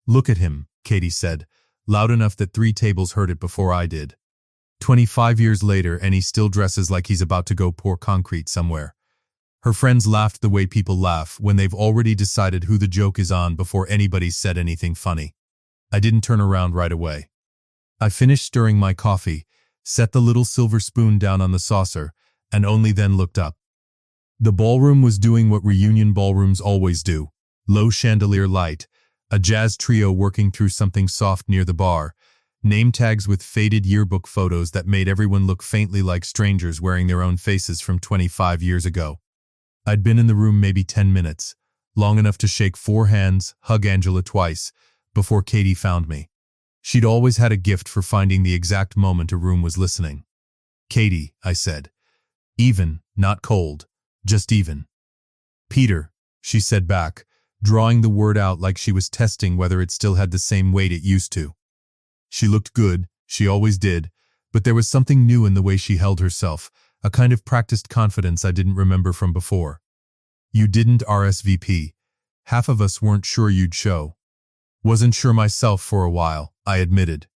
Look at him, Katie said, loud enough that 3 tables heard it before I did. 25 years later and he still dresses like he's about to go pour concrete somewhere. Her friends laughed the way people laugh when they've already decided who the joke is on before anybody said anything funny. I didn't turn around right away. I finished stirring my coffee, set the little silver spoon down on the saucer, and only then looked up. The ballroom was doing what reunion ballrooms always do. Low chandelier light, a jazz trio working through something soft near the bar, name tags with faded yearbook photos that made everyone look faintly like strangers wearing their own faces from 25 years ago. I'd been in the room maybe 10 minutes, long enough to shake 4 hands, hug Angela twice, before Katie found me. She'd always had a gift for finding the exact moment a room was listening. "Katie," I said. "Even, not cold, just even." "Peter," she said back, drawing the word out like she was testing whether it still had the same weight it used to. She looked good, she always did, but there was something new in the way she held herself, a kind of practiced confidence I didn't remember from before. "You didn't RSVP. Half of us weren't sure you'd show." "Wasn't sure myself for a while," I admitted.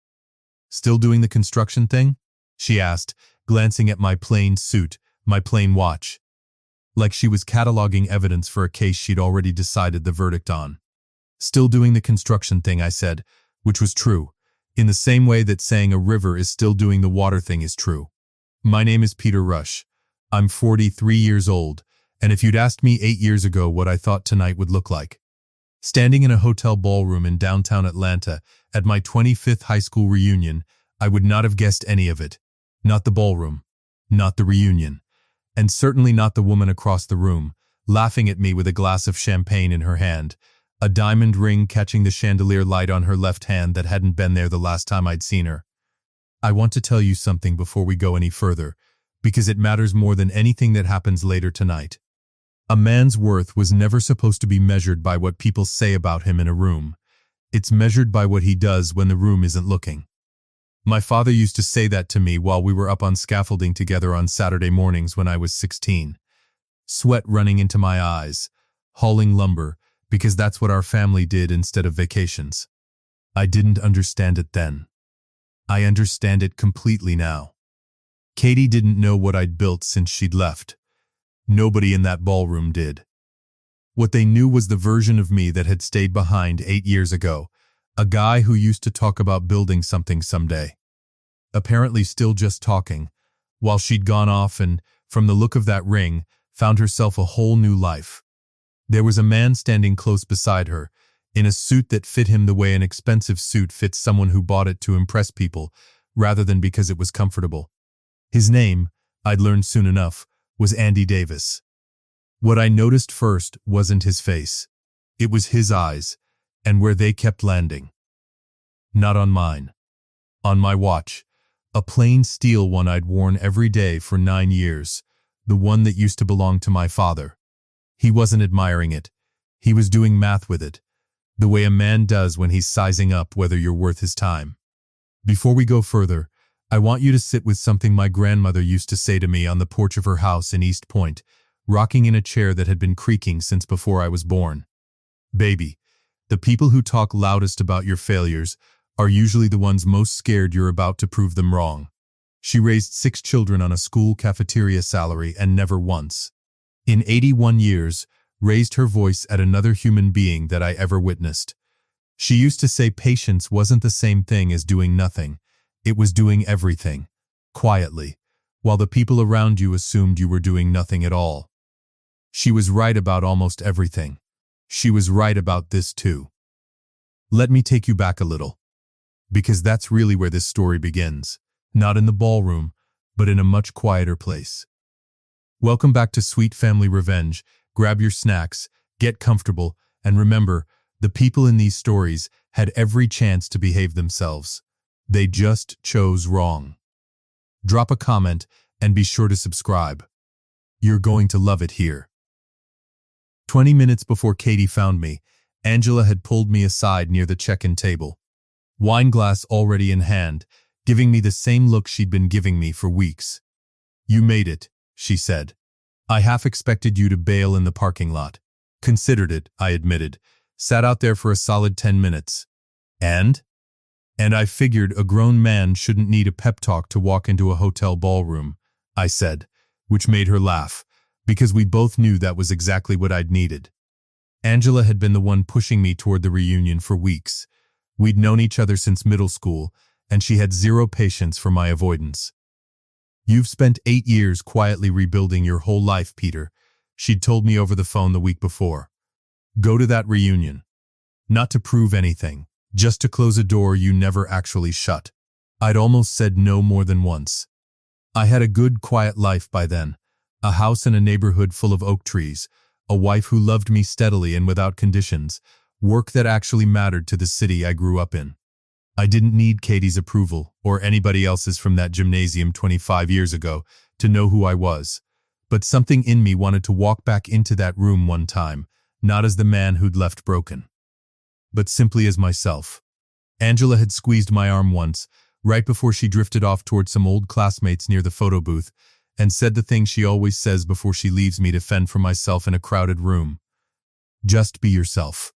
"Still doing the construction thing?" she asked, glancing at my plain suit, my plain watch. Like she was cataloging evidence for a case she'd already decided the verdict on. "Still doing the construction thing," I said, which was true, in the same way that saying a river is still doing the water thing is true. "My name is Peter Rush. I'm 43 years old, and if you'd asked me 8 years ago what I thought tonight would look like, standing in a hotel ballroom in downtown Atlanta at my 25th high school reunion, I would not have guessed any of it. Not the ballroom, not the reunion, and certainly not the woman across the room, laughing at me with a glass of champagne in her hand, a diamond ring catching the chandelier light on her left hand that hadn't been there the last time I'd seen her. I want to tell you something before we go any further, because it matters more than anything that happens later tonight. A man's worth was never supposed to be measured by what people say about him in a room. It's measured by what he does when the room isn't looking. My father used to say that to me while we were up on scaffolding together on Saturday mornings when I was 16. Sweat running into my eyes, hauling lumber, because that's what our family did instead of vacations. I didn't understand it then. I understand it completely now. Katie didn't know what I'd built since she'd left. Nobody in that ballroom did. What they knew was the version of me that had stayed behind 8 years ago, a guy who used to talk about building something someday. Apparently still just talking, while she'd gone off and, from the look of that ring, found herself a whole new life. There was a man standing close beside her, in a suit that fit him the way an expensive suit fits someone who bought it to impress people, rather than because it was comfortable. His name, I'd learned soon enough, was Andy Davis. What I noticed first wasn't his face. It was his eyes, and where they kept landing. Not on mine. On my watch, a plain steel one I'd worn every day for 9 years, the one that used to belong to my father. He wasn't admiring it. He was doing math with it, the way a man does when he's sizing up whether you're worth his time. Before we go further, I want you to sit with something my grandmother used to say to me on the porch of her house in East Point, rocking in a chair that had been creaking since before I was born. "Baby, the people who talk loudest about your failures are usually the ones most scared you're about to prove them wrong." She raised 6 children on a school cafeteria salary and never once, in 81 years, raised her voice at another human being that I ever witnessed. She used to say patience wasn't the same thing as doing nothing. It was doing everything, quietly, while the people around you assumed you were doing nothing at all. She was right about almost everything. She was right about this too. Let me take you back a little, because that's really where this story begins, not in the ballroom, but in a much quieter place. Welcome back to Sweet Family Revenge. Grab your snacks, get comfortable, and remember, the people in these stories had every chance to behave themselves. They just chose wrong. Drop a comment and be sure to subscribe. You're going to love it here. 20 minutes before Katie found me, Angela had pulled me aside near the check-in table, wine glass already in hand, giving me the same look she'd been giving me for weeks. "You made it," she said. "I half expected you to bail in the parking lot." "Considered it," I admitted. "Sat out there for a solid 10 minutes. And? And I figured a grown man shouldn't need a pep talk to walk into a hotel ballroom, I said, which made her laugh, because we both knew that was exactly what I'd needed. Angela had been the one pushing me toward the reunion for weeks. We'd known each other since middle school, and she had zero patience for my avoidance. "You've spent 8 years quietly rebuilding your whole life, Peter," she'd told me over the phone the week before. "Go to that reunion. Not to prove anything, just to close a door you never actually shut." I'd almost said no more than once. I had a good, quiet life by then, a house in a neighborhood full of oak trees, a wife who loved me steadily and without conditions, work that actually mattered to the city I grew up in. I didn't need Katie's approval, or anybody else's from that gymnasium 25 years ago, to know who I was. But something in me wanted to walk back into that room one time, not as the man who'd left broken, but simply as myself. Angela had squeezed my arm once, right before she drifted off toward some old classmates near the photo booth, and said the thing she always says before she leaves me to fend for myself in a crowded room. "Just be yourself."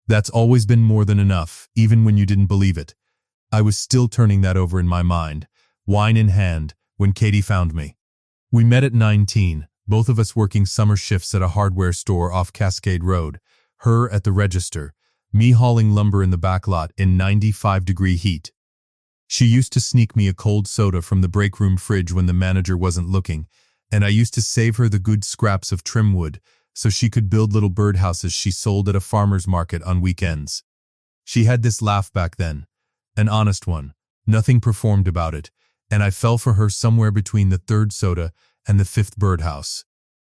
That's always been more than enough, even when you didn't believe it. I was still turning that over in my mind, wine in hand, when Katie found me. We met at 19, both of us working summer shifts at a hardware store off Cascade Road, her at the register, me hauling lumber in the back lot in 95-degree heat. She used to sneak me a cold soda from the break room fridge when the manager wasn't looking, and I used to save her the good scraps of trim wood so she could build little birdhouses she sold at a farmer's market on weekends. She had this laugh back then, an honest one, nothing performed about it, and I fell for her somewhere between the third soda and the fifth birdhouse.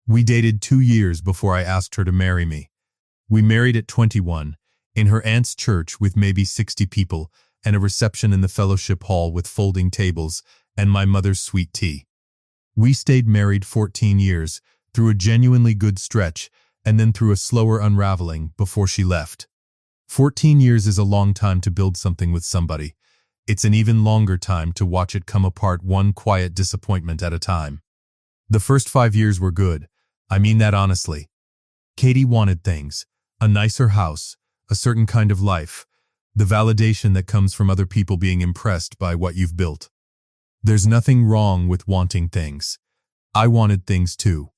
We dated 2 years before I asked her to marry me. We married at 21, in her aunt's church with maybe 60 people, and a reception in the fellowship hall with folding tables and my mother's sweet tea. We stayed married 14 years, through a genuinely good stretch, and then through a slower unraveling before she left. 14 years is a long time to build something with somebody. It's an even longer time to watch it come apart one quiet disappointment at a time. The first 5 years were good. I mean that honestly. Katie wanted things, a nicer house, a certain kind of life, the validation that comes from other people being impressed by what you've built. There's nothing wrong with wanting things. I wanted things too.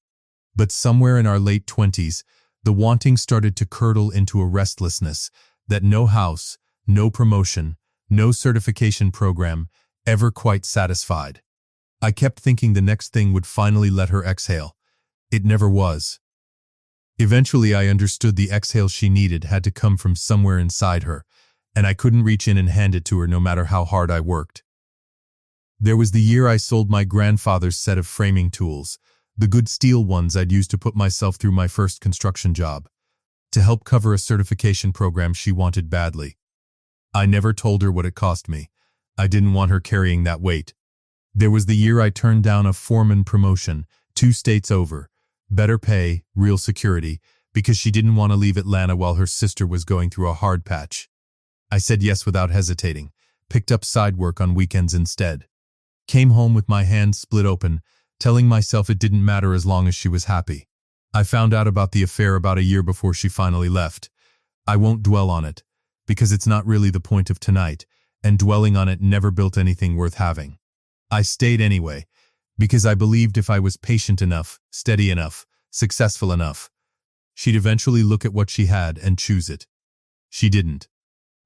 But somewhere in our late 20s, the wanting started to curdle into a restlessness that no house, no promotion, no certification program ever quite satisfied. I kept thinking the next thing would finally let her exhale. It never was. Eventually, I understood the exhale she needed had to come from somewhere inside her, and I couldn't reach in and hand it to her no matter how hard I worked. There was the year I sold my grandfather's set of framing tools, the good steel ones I'd used to put myself through my first construction job, to help cover a certification program she wanted badly. I never told her what it cost me. I didn't want her carrying that weight. There was the year I turned down a foreman promotion, 2 states over, better pay, real security, because she didn't want to leave Atlanta while her sister was going through a hard patch. I said yes without hesitating, picked up side work on weekends instead. Came home with my hands split open, telling myself it didn't matter as long as she was happy. I found out about the affair about a year before she finally left. I won't dwell on it, because it's not really the point of tonight, and dwelling on it never built anything worth having. I stayed anyway, because I believed if I was patient enough, steady enough, successful enough, she'd eventually look at what she had and choose it. She didn't.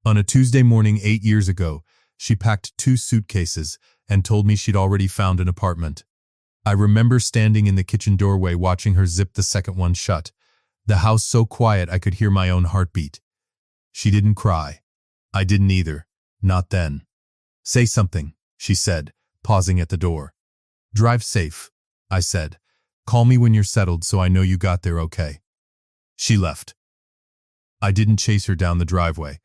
On a Tuesday morning 8 years ago, she packed 2 suitcases and told me she'd already found an apartment. I remember standing in the kitchen doorway watching her zip the second one shut, the house so quiet I could hear my own heartbeat. She didn't cry. I didn't either. Not then. "Say something," she said, pausing at the door. "Drive safe," I said. "Call me when you're settled so I know you got there okay." She left. I didn't chase her down the driveway.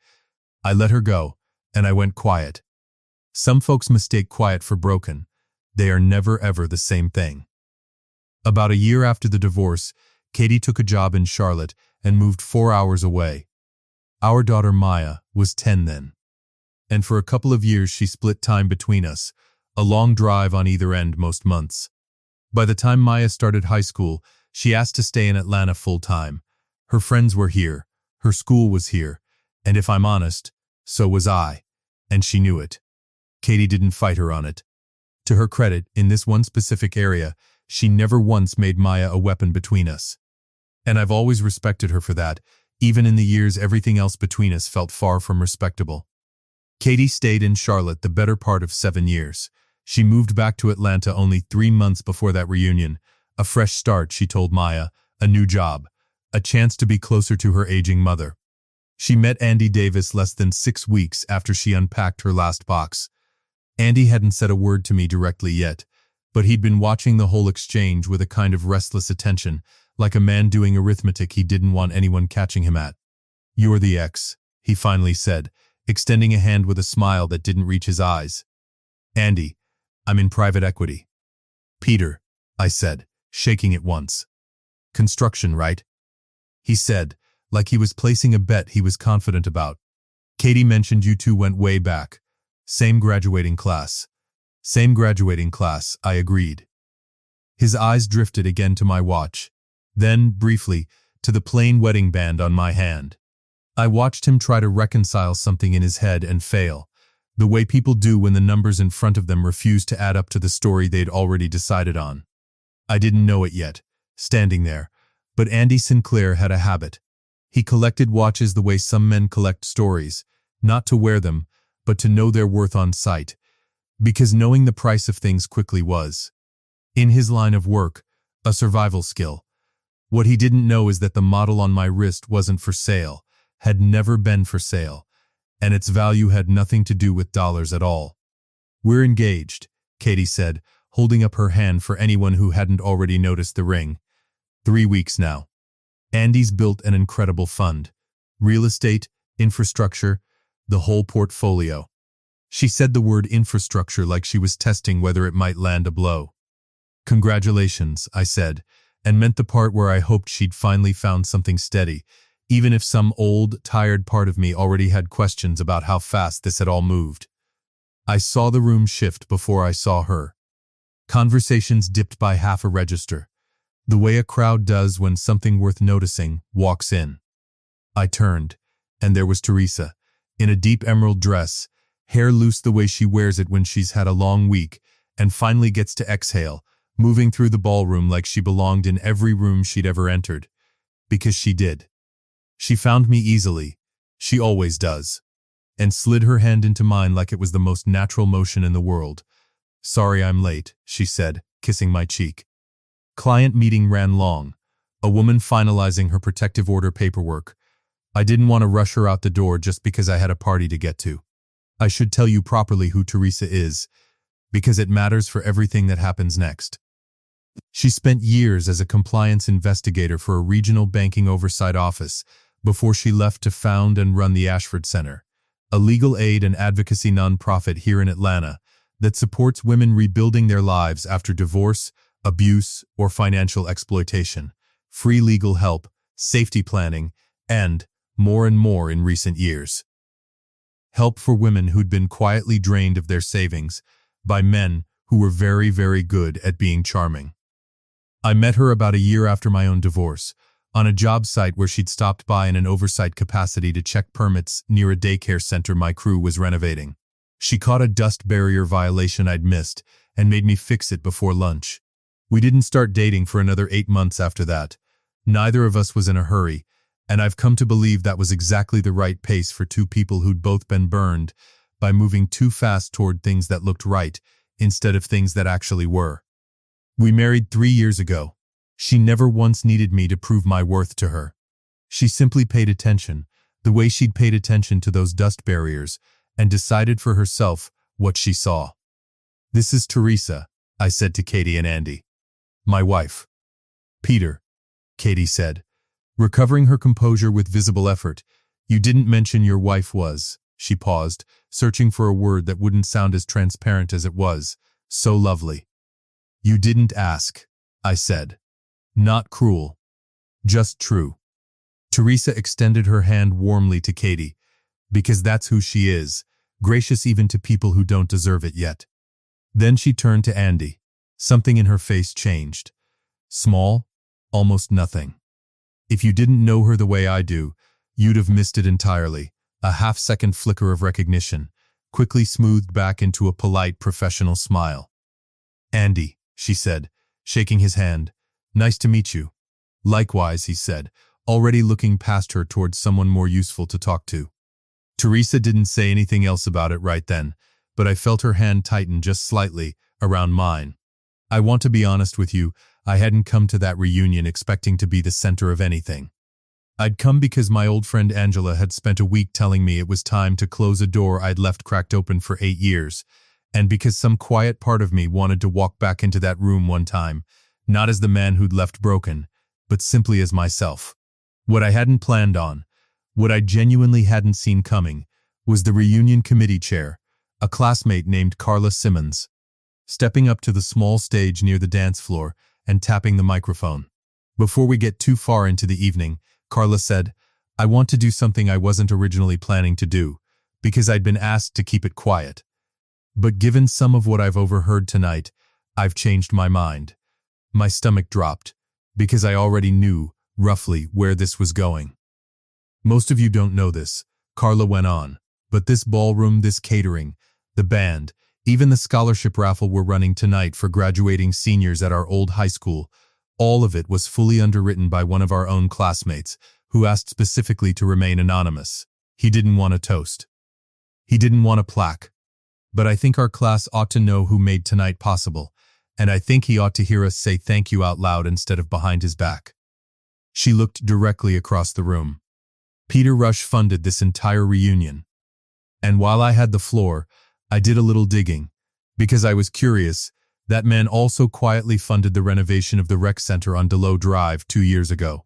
I let her go, and I went quiet. Some folks mistake quiet for broken. They are never ever the same thing. About a year after the divorce, Katie took a job in Charlotte and moved 4 hours away. Our daughter Maya was 10 then. And for a couple of years she split time between us, a long drive on either end most months. By the time Maya started high school, she asked to stay in Atlanta full time. Her friends were here, her school was here, and if I'm honest, So was I. And she knew it. Katie didn't fight her on it. To her credit, in this one specific area, she never once made Maya a weapon between us. And I've always respected her for that, even in the years everything else between us felt far from respectable. Katie stayed in Charlotte the better part of 7 years. She moved back to Atlanta only 3 months before that reunion. A fresh start, she told Maya, a new job, a chance to be closer to her aging mother. She met Andy Davis less than 6 weeks after she unpacked her last box. Andy hadn't said a word to me directly yet, but he'd been watching the whole exchange with a kind of restless attention, like a man doing arithmetic he didn't want anyone catching him at. "You're the ex," he finally said, extending a hand with a smile that didn't reach his eyes. "Andy, I'm in private equity." "Peter," I said, shaking it once. "Construction, right?" He said, like he was placing a bet he was confident about. "Katie mentioned you two went way back. Same graduating class." "Same graduating class," I agreed. His eyes drifted again to my watch, then, briefly, to the plain wedding band on my hand. I watched him try to reconcile something in his head and fail, the way people do when the numbers in front of them refuse to add up to the story they'd already decided on. I didn't know it yet, standing there, but Andy Sinclair had a habit. He collected watches the way some men collect stories, not to wear them, but to know their worth on sight, because knowing the price of things quickly was, in his line of work, a survival skill. What he didn't know is that the model on my wrist wasn't for sale, had never been for sale, and its value had nothing to do with dollars at all. "We're engaged," Katie said, holding up her hand for anyone who hadn't already noticed the ring. 3 weeks now. Andy's built an incredible fund. Real estate, infrastructure, the whole portfolio. She said the word infrastructure like she was testing whether it might land a blow. "Congratulations," I said, and meant the part where I hoped she'd finally found something steady, even if some old, tired part of me already had questions about how fast this had all moved. I saw the room shift before I saw her. Conversations dipped by half a register, the way a crowd does when something worth noticing walks in. I turned, and there was Teresa, in a deep emerald dress, hair loose the way she wears it when she's had a long week, and finally gets to exhale, moving through the ballroom like she belonged in every room she'd ever entered. Because she did. She found me easily, she always does, and slid her hand into mine like it was the most natural motion in the world. "Sorry I'm late," she said, kissing my cheek. Client meeting ran long, a woman finalizing her protective order paperwork. I didn't want to rush her out the door just because I had a party to get to. I should tell you properly who Teresa is, because it matters for everything that happens next. She spent years as a compliance investigator for a regional banking oversight office before she left to found and run the Ashford Center, a legal aid and advocacy nonprofit here in Atlanta that supports women rebuilding their lives after divorce, abuse, or financial exploitation, free legal help, safety planning, and, more and more in recent years, help for women who'd been quietly drained of their savings by men who were very, very good at being charming. I met her about a year after my own divorce, on a job site where she'd stopped by in an oversight capacity to check permits near a daycare center my crew was renovating. She caught a dust barrier violation I'd missed and made me fix it before lunch. We didn't start dating for another 8 months after that. Neither of us was in a hurry, and I've come to believe that was exactly the right pace for two people who'd both been burned by moving too fast toward things that looked right instead of things that actually were. We married 3 years ago. She never once needed me to prove my worth to her. She simply paid attention, the way she'd paid attention to those dust barriers, and decided for herself what she saw. "This is Teresa," I said to Katie and Andy. "My wife." "Peter," Katie said, recovering her composure with visible effort. "You didn't mention your wife was." She paused, searching for a word that wouldn't sound as transparent as it was. "So lovely." "You didn't ask," I said. "Not cruel. Just true." Teresa extended her hand warmly to Katie, because that's who she is, gracious even to people who don't deserve it yet. Then she turned to Andy. Something in her face changed. Small, almost nothing. "If you didn't know her the way I do, you'd have missed it entirely," A half-second flicker of recognition, quickly smoothed back into a polite, professional smile. "Andy," she said, shaking his hand. "Nice to meet you." "Likewise," he said, already looking past her towards someone more useful to talk to. Teresa didn't say anything else about it right then, but I felt her hand tighten just slightly around mine. I want to be honest with you, I hadn't come to that reunion expecting to be the center of anything. I'd come because my old friend Angela had spent a week telling me it was time to close a door I'd left cracked open for 8 years, and because some quiet part of me wanted to walk back into that room one time, not as the man who'd left broken, but simply as myself. What I hadn't planned on, what I genuinely hadn't seen coming, was the reunion committee chair, a classmate named Carla Simmons, stepping up to the small stage near the dance floor and tapping the microphone. Before we get too far into the evening, Carla said, "I want to do something I wasn't originally planning to do, because I'd been asked to keep it quiet. But given some of what I've overheard tonight, I've changed my mind." My stomach dropped, because I already knew, roughly, where this was going. "Most of you don't know this," Carla went on, "but this ballroom, this catering, the band, even the scholarship raffle we're running tonight for graduating seniors at our old high school, all of it was fully underwritten by one of our own classmates, who asked specifically to remain anonymous. He didn't want a toast. He didn't want a plaque. But I think our class ought to know who made tonight possible, and I think he ought to hear us say thank you out loud instead of behind his back." She looked directly across the room. "Peter Rush funded this entire reunion. And while I had the floor, I did a little digging. Because I was curious, that man also quietly funded the renovation of the rec center on Delow Drive 2 years ago.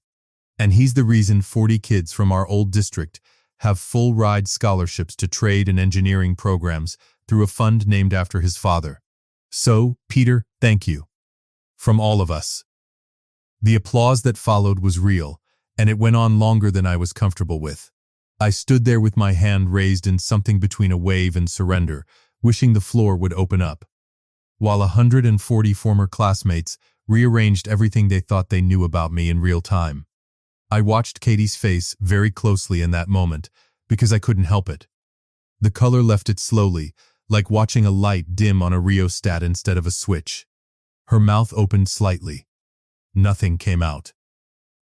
And he's the reason 40 kids from our old district have full-ride scholarships to trade and engineering programs through a fund named after his father. So, Peter, thank you. From all of us." The applause that followed was real, and it went on longer than I was comfortable with. I stood there with my hand raised in something between a wave and surrender, wishing the floor would open up, while 140 former classmates rearranged everything they thought they knew about me in real time. I watched Katie's face very closely in that moment, because I couldn't help it. The color left it slowly, like watching a light dim on a rheostat instead of a switch. Her mouth opened slightly. Nothing came out.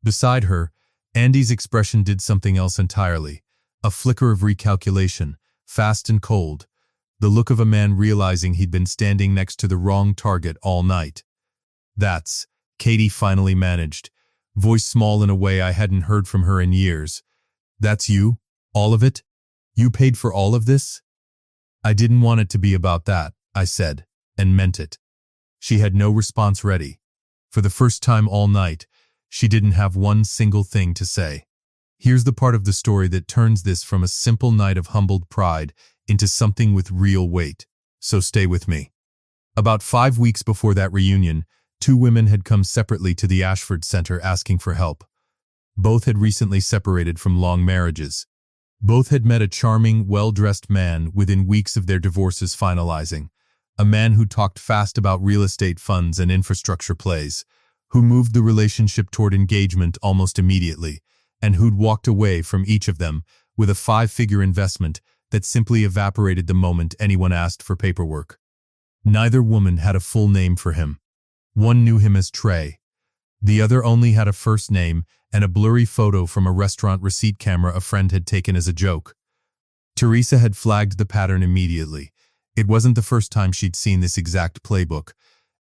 Beside her, Andy's expression did something else entirely, a flicker of recalculation, fast and cold, the look of a man realizing he'd been standing next to the wrong target all night. "That's," Katie finally managed, voice small in a way I hadn't heard from her in years. "That's you? All of it? You paid for all of this?" "I didn't want it to be about that," I said, and meant it. She had no response ready. For the first time all night, she didn't have one single thing to say. Here's the part of the story that turns this from a simple night of humbled pride into something with real weight. So stay with me. About 5 weeks before that reunion, 2 women had come separately to the Ashford Center asking for help. Both had recently separated from long marriages. Both had met a charming, well-dressed man within weeks of their divorces finalizing, a man who talked fast about real estate funds and infrastructure plays, who moved the relationship toward engagement almost immediately, and who'd walked away from each of them with a 5-figure investment that simply evaporated the moment anyone asked for paperwork. Neither woman had a full name for him. One knew him as Trey. The other only had a first name and a blurry photo from a restaurant receipt camera a friend had taken as a joke. Teresa had flagged the pattern immediately. It wasn't the first time she'd seen this exact playbook,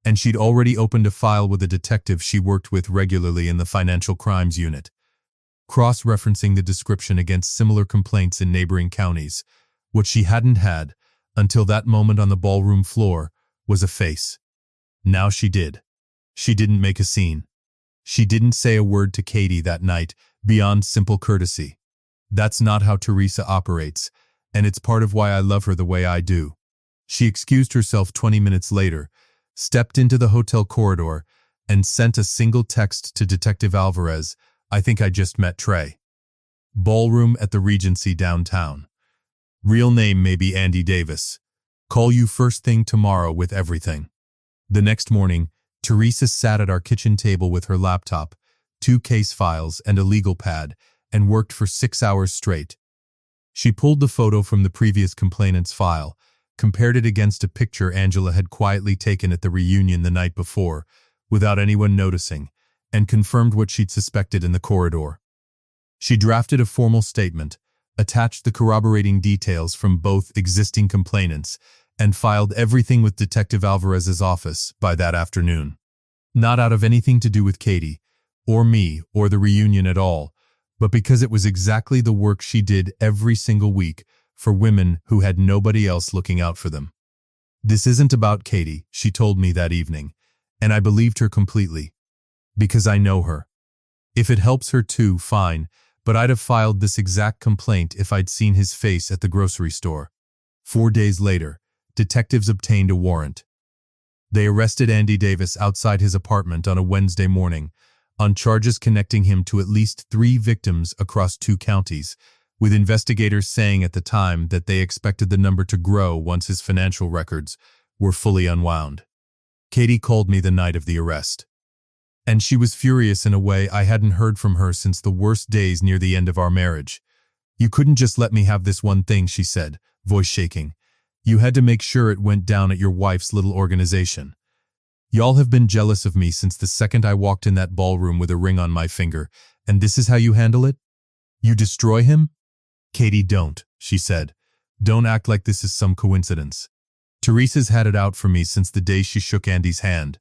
and she'd already opened a file with a detective she worked with regularly in the financial crimes unit, cross-referencing the description against similar complaints in neighboring counties. What she hadn't had, until that moment on the ballroom floor, was a face. Now she did. She didn't make a scene. She didn't say a word to Katie that night, beyond simple courtesy. That's not how Teresa operates, and it's part of why I love her the way I do. She excused herself 20 minutes later, stepped into the hotel corridor, and sent a single text to Detective Alvarez, "I think I just met Trey. Ballroom at the Regency downtown. Real name may be Andy Davis. Call you first thing tomorrow with everything." The next morning, Teresa sat at our kitchen table with her laptop, 2 case files, and a legal pad, and worked for 6 hours straight. She pulled the photo from the previous complainant's file, compared it against a picture Angela had quietly taken at the reunion the night before, without anyone noticing, and confirmed what she'd suspected in the corridor. She drafted a formal statement, attached the corroborating details from both existing complainants, and filed everything with Detective Alvarez's office by that afternoon. Not out of anything to do with Katie, or me, or the reunion at all, but because it was exactly the work she did every single week for women who had nobody else looking out for them. This isn't about Katie, she told me that evening, and I believed her completely. Because I know her. If it helps her too, fine, but I'd have filed this exact complaint if I'd seen his face at the grocery store. 4 days later, detectives obtained a warrant. They arrested Andy Davis outside his apartment on a Wednesday morning on charges connecting him to at least 3 victims across 2 counties, with investigators saying at the time that they expected the number to grow once his financial records were fully unwound. Katie called me the night of the arrest. And she was furious in a way I hadn't heard from her since the worst days near the end of our marriage. "You couldn't just let me have this one thing," she said, voice shaking. "You had to make sure it went down at your wife's little organization. Y'all have been jealous of me since the second I walked in that ballroom with a ring on my finger, and this is how you handle it? You destroy him?" "Katie, don't," she said. "Don't act like this is some coincidence. Teresa's had it out for me since the day she shook Andy's hand.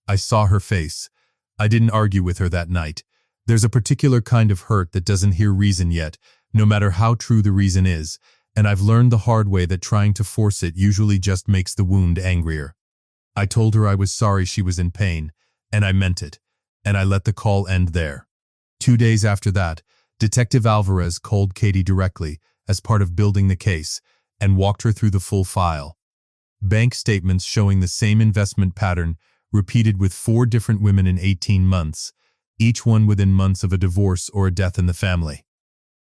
I saw her face. I didn't argue with her that night. There's a particular kind of hurt that doesn't hear reason yet, no matter how true the reason is, and I've learned the hard way that trying to force it usually just makes the wound angrier. I told her I was sorry she was in pain, and I meant it, and I let the call end there." 2 days after that, Detective Alvarez called Katie directly as part of building the case and walked her through the full file. Bank statements showing the same investment pattern repeated with 4 different women in 18 months, each one within months of a divorce or a death in the family.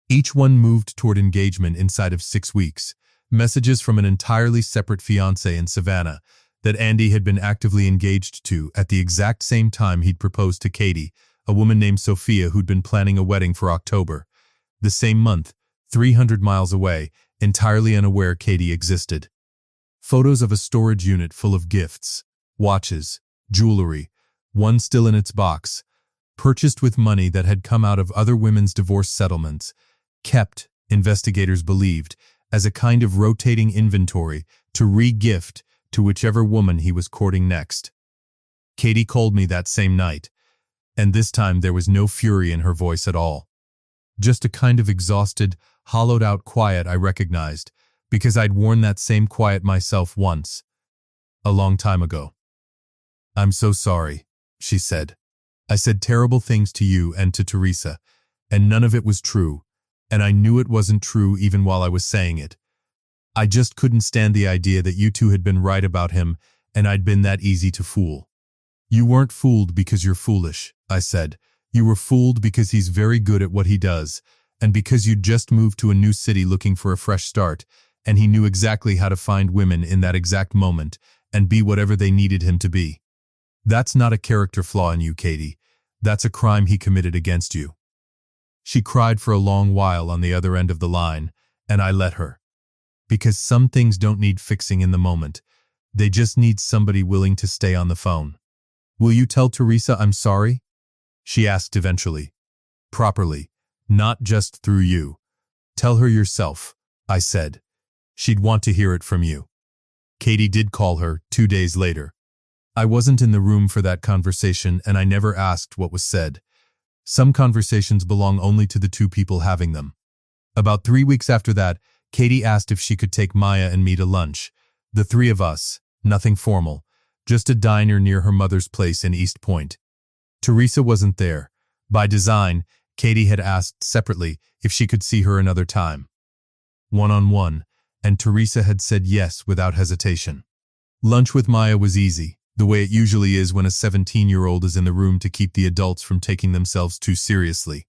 Each one moved toward engagement inside of 6 weeks. Messages from an entirely separate fiancé in Savannah that Andy had been actively engaged to at the exact same time he'd proposed to Katie, a woman named Sophia who'd been planning a wedding for October. The same month, 300 miles away, entirely unaware Katie existed. Photos of a storage unit full of gifts, watches, jewelry, one still in its box, purchased with money that had come out of other women's divorce settlements, kept, investigators believed, as a kind of rotating inventory to re-gift to whichever woman he was courting next. Katie called me that same night, and this time there was no fury in her voice at all. Just a kind of exhausted, hollowed-out quiet I recognized, because I'd worn that same quiet myself once, a long time ago. "I'm so sorry," she said. "I said terrible things to you and to Teresa, and none of it was true, and I knew it wasn't true even while I was saying it. I just couldn't stand the idea that you two had been right about him and I'd been that easy to fool." "You weren't fooled because you're foolish," I said. "You were fooled because he's very good at what he does, and because you'd just moved to a new city looking for a fresh start, and he knew exactly how to find women in that exact moment and be whatever they needed him to be. That's not a character flaw in you, Katie. That's a crime he committed against you." She cried for a long while on the other end of the line, and I let her. Because some things don't need fixing in the moment. They just need somebody willing to stay on the phone. "Will you tell Teresa I'm sorry?" she asked eventually. "Properly, not just through you. Tell her yourself," I said. "She'd want to hear it from you." Katie did call her 2 days later. I wasn't in the room for that conversation, and I never asked what was said. Some conversations belong only to the 2 people having them. About 3 weeks after that, Katie asked if she could take Maya and me to lunch. The 3 of us, nothing formal, just a diner near her mother's place in East Point. Teresa wasn't there. By design, Katie had asked separately if she could see her another time. One-on-one, and Teresa had said yes without hesitation. Lunch with Maya was easy, the way it usually is when a 17-year-old is in the room to keep the adults from taking themselves too seriously.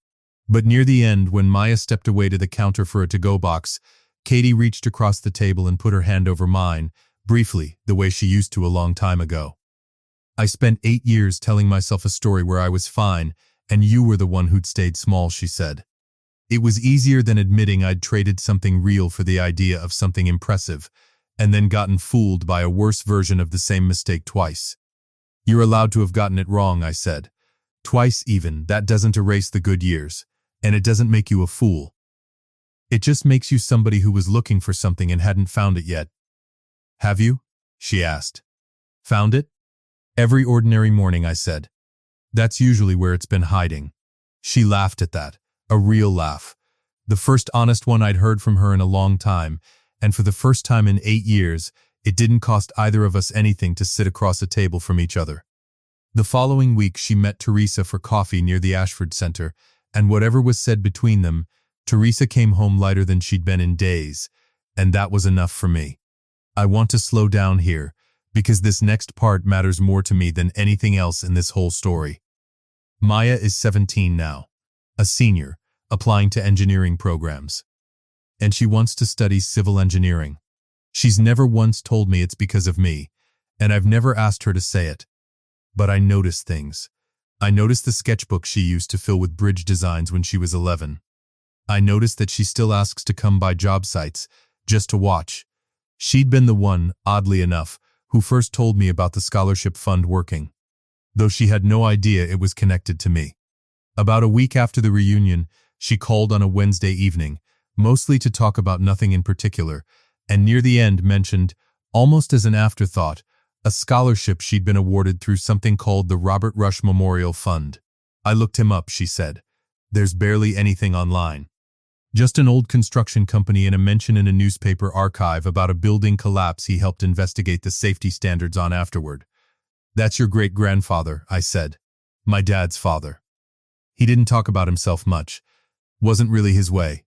But near the end, when Maya stepped away to the counter for a to-go box, Katie reached across the table and put her hand over mine, briefly, the way she used to a long time ago. "I spent 8 years telling myself a story where I was fine, and you were the one who'd stayed small," she said. It was easier than admitting I'd traded something real for the idea of something impressive, and then gotten fooled by a worse version of the same mistake twice. You're allowed to have gotten it wrong, I said. Twice even, that doesn't erase the good years, and it doesn't make you a fool. It just makes you somebody who was looking for something and hadn't found it yet. Have you? She asked. Found it? Every ordinary morning, I said. That's usually where it's been hiding. She laughed at that, a real laugh. The first honest one I'd heard from her in a long time, and for the first time in 8 years, it didn't cost either of us anything to sit across a table from each other. The following week she met Teresa for coffee near the Ashford Center, and whatever was said between them, Teresa came home lighter than she'd been in days, and that was enough for me. I want to slow down here, because this next part matters more to me than anything else in this whole story. Maya is 17 now, a senior, applying to engineering programs. And she wants to study civil engineering. She's never once told me it's because of me, and I've never asked her to say it. But I notice things. I notice the sketchbook she used to fill with bridge designs when she was 11. I notice that she still asks to come by job sites, just to watch. She'd been the one, oddly enough, who first told me about the scholarship fund working, though she had no idea it was connected to me. About a week after the reunion, she called on a Wednesday evening, mostly to talk about nothing in particular, and near the end mentioned, almost as an afterthought, a scholarship she'd been awarded through something called the Robert Rush Memorial Fund. I looked him up, she said. There's barely anything online. Just an old construction company and a mention in a newspaper archive about a building collapse he helped investigate the safety standards on afterward. That's your great-grandfather, I said. My dad's father. He didn't talk about himself much. Wasn't really his way.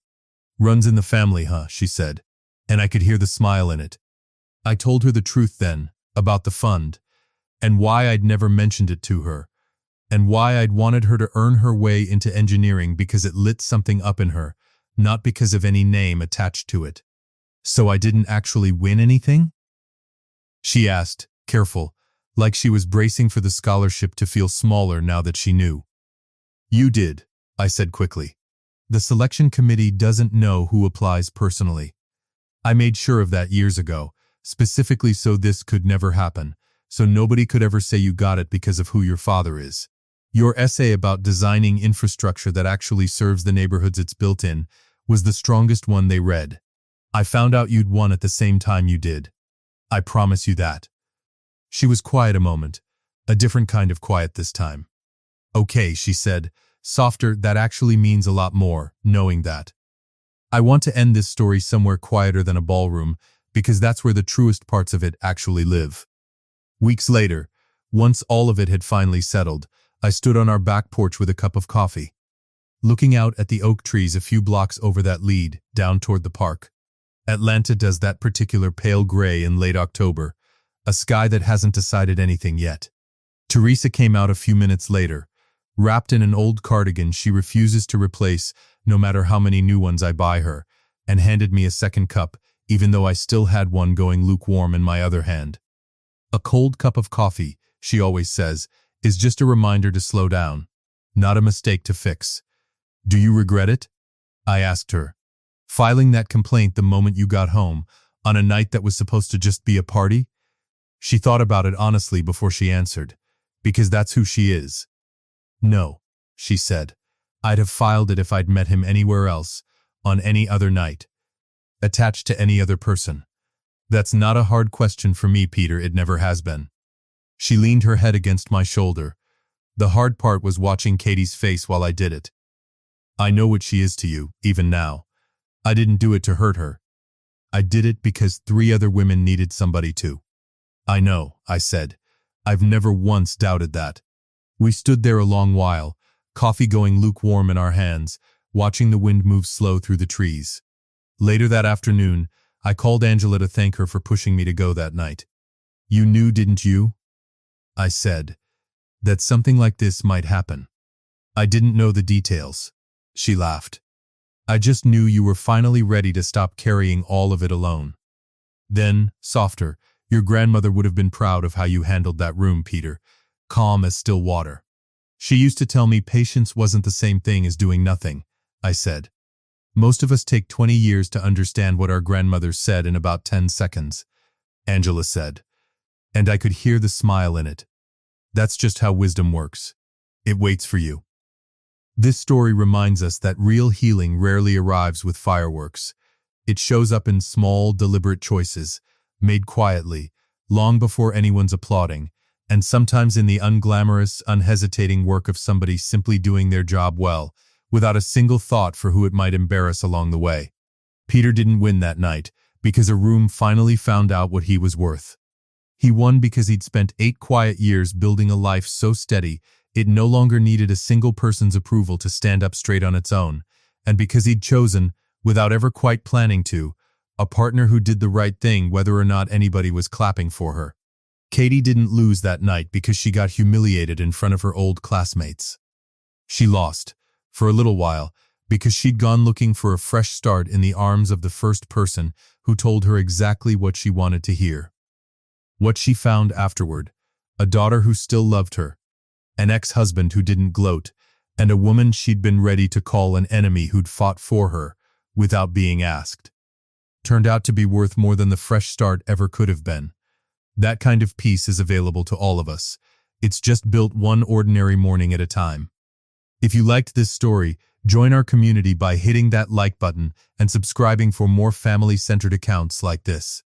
Runs in the family, huh, she said, and I could hear the smile in it. I told her the truth then, about the fund, and why I'd never mentioned it to her, and why I'd wanted her to earn her way into engineering because it lit something up in her, not because of any name attached to it. So I didn't actually win anything? She asked, careful, like she was bracing for the scholarship to feel smaller now that she knew. You did, I said quickly. The selection committee doesn't know who applies personally. I made sure of that years ago, specifically so this could never happen, so nobody could ever say you got it because of who your father is. Your essay about designing infrastructure that actually serves the neighborhoods it's built in was the strongest one they read. I found out you'd won at the same time you did. I promise you that. She was quiet a moment, a different kind of quiet this time. Okay, she said, softer, that actually means a lot more, knowing that. I want to end this story somewhere quieter than a ballroom, because that's where the truest parts of it actually live. Weeks later, once all of it had finally settled, I stood on our back porch with a cup of coffee, looking out at the oak trees a few blocks over that lead, down toward the park. Atlanta does that particular pale gray in late October, a sky that hasn't decided anything yet. Teresa came out a few minutes later, wrapped in an old cardigan she refuses to replace no matter how many new ones I buy her, and handed me a second cup, even though I still had one going lukewarm in my other hand. A cold cup of coffee, she always says, is just a reminder to slow down, not a mistake to fix. Do you regret it? I asked her. Filing that complaint the moment you got home, on a night that was supposed to just be a party? She thought about it honestly before she answered, because that's who she is. No, she said. I'd have filed it if I'd met him anywhere else, on any other night, attached to any other person. That's not a hard question for me, Peter, it never has been. She leaned her head against my shoulder. The hard part was watching Katie's face while I did it. I know what she is to you, even now. I didn't do it to hurt her. I did it because 3 other women needed somebody to. I know, I said. I've never once doubted that. We stood there a long while, coffee going lukewarm in our hands, watching the wind move slow through the trees. Later that afternoon, I called Angela to thank her for pushing me to go that night. You knew, didn't you? I said, that something like this might happen. I didn't know the details. She laughed. I just knew you were finally ready to stop carrying all of it alone. Then, softer, your grandmother would have been proud of how you handled that room, Peter, calm as still water. She used to tell me patience wasn't the same thing as doing nothing, I said. Most of us take 20 years to understand what our grandmothers said in about 10 seconds, Angela said. And I could hear the smile in it. That's just how wisdom works. It waits for you. This story reminds us that real healing rarely arrives with fireworks. It shows up in small, deliberate choices, made quietly, long before anyone's applauding, and sometimes in the unglamorous, unhesitating work of somebody simply doing their job well, without a single thought for who it might embarrass along the way. Peter didn't win that night, because a room finally found out what he was worth. He won because he'd spent 8 quiet years building a life so steady, it no longer needed a single person's approval to stand up straight on its own, and because he'd chosen, without ever quite planning to, a partner who did the right thing whether or not anybody was clapping for her. Katie didn't lose that night because she got humiliated in front of her old classmates. She lost, for a little while, because she'd gone looking for a fresh start in the arms of the first person who told her exactly what she wanted to hear. What she found afterward: a daughter who still loved her, an ex-husband who didn't gloat, and a woman she'd been ready to call an enemy who'd fought for her, without being asked. Turned out to be worth more than the fresh start ever could have been. That kind of peace is available to all of us. It's just built one ordinary morning at a time. If you liked this story, join our community by hitting that like button and subscribing for more family-centered accounts like this.